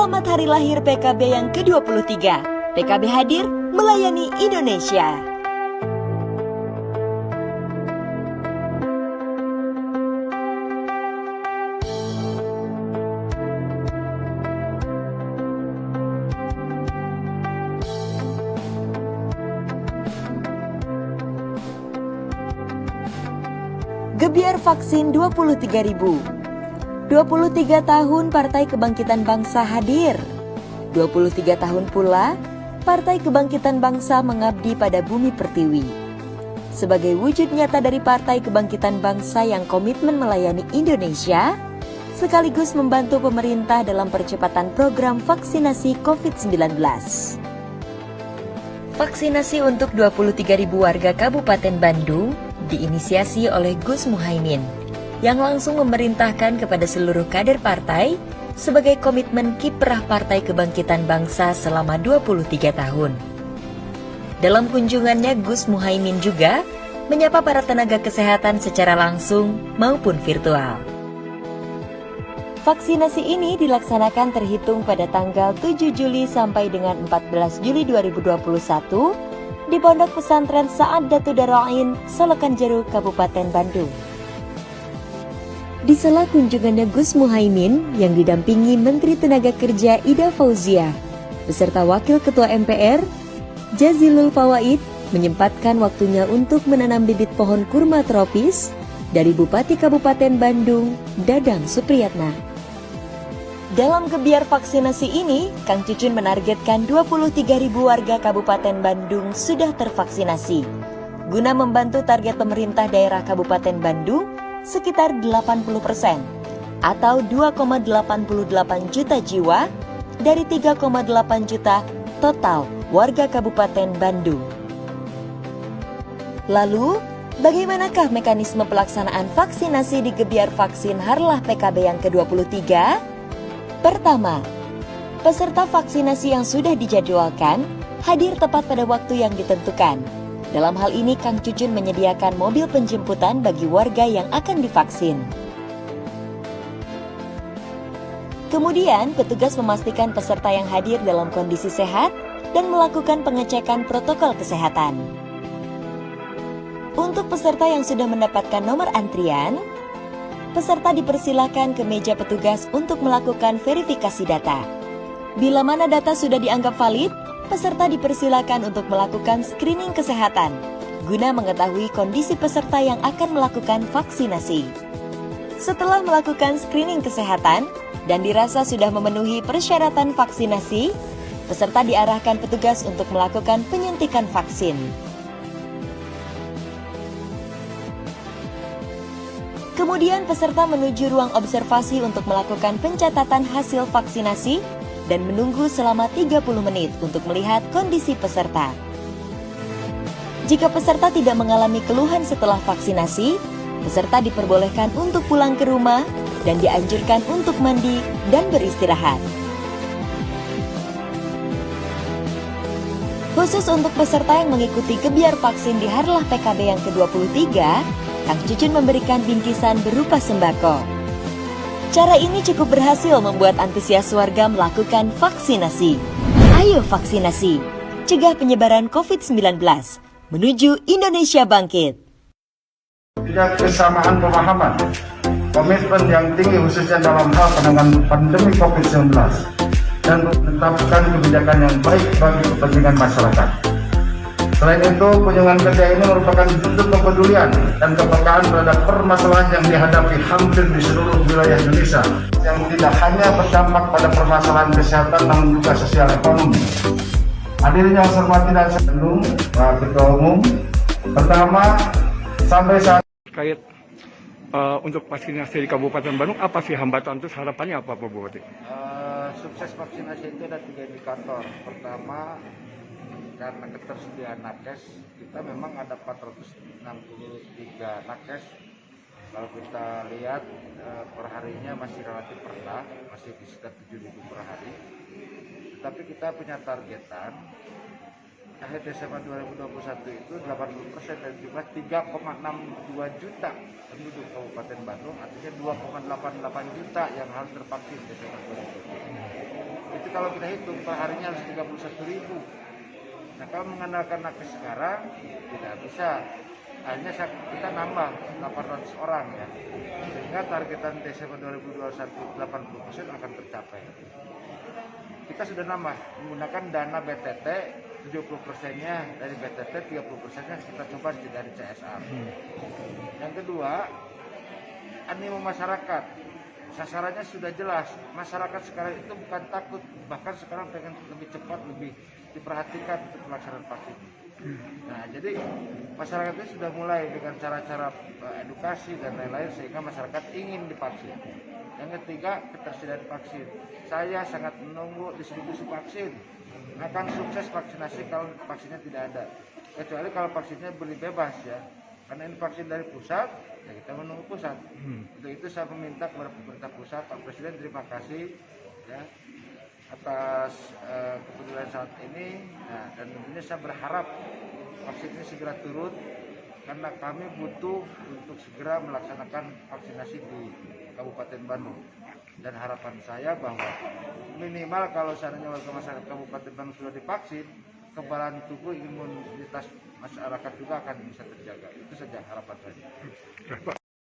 Selamat hari lahir PKB yang ke-23. PKB hadir melayani Indonesia. Gebiar vaksin 23.000. 23 tahun Partai Kebangkitan Bangsa hadir. 23 tahun pula Partai Kebangkitan Bangsa mengabdi pada bumi pertiwi. Sebagai wujud nyata dari Partai Kebangkitan Bangsa yang komitmen melayani Indonesia, sekaligus membantu pemerintah dalam percepatan program vaksinasi COVID-19. Vaksinasi untuk 23.000 warga Kabupaten Bandung diinisiasi oleh Gus Muhaimin, yang langsung memerintahkan kepada seluruh kader partai sebagai komitmen kiprah Partai Kebangkitan Bangsa selama 23 tahun. Dalam kunjungannya, Gus Muhaimin juga menyapa para tenaga kesehatan secara langsung maupun virtual. Vaksinasi ini dilaksanakan terhitung pada tanggal 7 Juli sampai dengan 14 Juli 2021 di Pondok Pesantren Sa'adatul Dara'in, Solokan Jeru, Kabupaten Bandung. Di sela kunjungannya, Gus Muhaimin yang didampingi Menteri Tenaga Kerja Ida Fauzia beserta Wakil Ketua MPR Jazilul Fawaid menyempatkan waktunya untuk menanam bibit pohon kurma tropis dari Bupati Kabupaten Bandung, Dadang Supriyatna. Dalam gebiar vaksinasi ini, Kang Cucun menargetkan 23.000 warga Kabupaten Bandung sudah tervaksinasi, guna membantu target pemerintah daerah Kabupaten Bandung sekitar 80% atau 2,88 juta jiwa dari 3,8 juta total warga Kabupaten Bandung. Lalu, bagaimanakah mekanisme pelaksanaan vaksinasi di gebiar vaksin Harlah PKB yang ke-23? Pertama, peserta vaksinasi yang sudah dijadwalkan hadir tepat pada waktu yang ditentukan. Dalam hal ini, Kang Cucun menyediakan mobil penjemputan bagi warga yang akan divaksin. Kemudian, petugas memastikan peserta yang hadir dalam kondisi sehat dan melakukan pengecekan protokol kesehatan. Untuk peserta yang sudah mendapatkan nomor antrian, peserta dipersilakan ke meja petugas untuk melakukan verifikasi data. Bila mana data sudah dianggap valid, peserta dipersilakan untuk melakukan screening kesehatan guna mengetahui kondisi peserta yang akan melakukan vaksinasi. Setelah melakukan screening kesehatan dan dirasa sudah memenuhi persyaratan vaksinasi, peserta diarahkan petugas untuk melakukan penyuntikan vaksin. Kemudian peserta menuju ruang observasi untuk melakukan pencatatan hasil vaksinasi dan menunggu selama 30 menit untuk melihat kondisi peserta. Jika peserta tidak mengalami keluhan setelah vaksinasi, peserta diperbolehkan untuk pulang ke rumah dan dianjurkan untuk mandi dan beristirahat. Khusus untuk peserta yang mengikuti gebiar vaksin di Harlah PKB yang ke-23, Kang Cucun memberikan bingkisan berupa sembako. Cara ini cukup berhasil membuat antusias warga melakukan vaksinasi. Ayo vaksinasi, cegah penyebaran COVID-19, menuju Indonesia bangkit. Tidak kesamaan pemahaman, komitmen yang tinggi khususnya dalam hal penanganan pandemi COVID-19 dan menetapkan kebijakan yang baik bagi kepentingan masyarakat. Selain itu, kunjungan kerja ini merupakan bentuk kepedulian dan kepekaan terhadap permasalahan yang dihadapi hampir di seluruh wilayah Indonesia, yang tidak hanya berdampak pada permasalahan kesehatan namun juga sosial ekonomi. Hadirin yang saya hormati dan saya Bandung, Pak Ketua Umum, pertama sampai saat terkait untuk vaksinasi di Kabupaten Bandung, apa sih hambatan, terus harapannya apa Pak Bupati? Sukses vaksinasi itu ada 3 indikator. Pertama, karena ketersediaan nakes, kita memang ada 463 nakes. Kalau kita lihat per harinya masih relatif rendah, masih di sekitar 7.000 per hari. Tetapi kita punya targetan akhir Desember 2021 itu 80% dari jumlah 3,62 juta penduduk Kabupaten Bandung, artinya 2,88 juta yang harus tervaksin Desember 2020. Itu kalau kita hitung per harinya harus 31.000. Nah kalau mengandalkan nakes sekarang tidak bisa, hanya kita nambah 800 orang ya, sehingga targetan Desember 2021 80% akan tercapai. Kita sudah nambah menggunakan dana BTT, 70%-nya dari BTT, 30%-nya kita coba dari CSR. Yang kedua, animo masyarakat. Sasarannya sudah jelas. Masyarakat sekarang itu bukan takut, bahkan sekarang pengen lebih cepat, lebih diperhatikan untuk pelaksanaan vaksin. Nah, jadi masyarakat itu sudah mulai dengan cara-cara edukasi dan lain-lain sehingga masyarakat ingin divaksin. Yang ketiga, ketersediaan vaksin. Saya sangat menunggu distribusi vaksin. Akan sukses vaksinasi kalau vaksinnya tidak ada. Kecuali kalau vaksinnya beli bebas ya. Karena ini vaksin dari pusat, ya kita menunggu pusat. Untuk itu saya meminta kepada pemerintah pusat, Pak Presiden terima kasih ya atas kepedulian saat ini. Nah, dan tentunya saya berharap vaksin ini segera turun karena kami butuh untuk segera melaksanakan vaksinasi di Kabupaten Bandung. Dan harapan saya bahwa minimal kalau seandainya warga masyarakat Kabupaten Bandung sudah divaksin, kekebalan tubuh, imunitas masyarakat juga akan bisa terjaga. Itu saja harapan saya.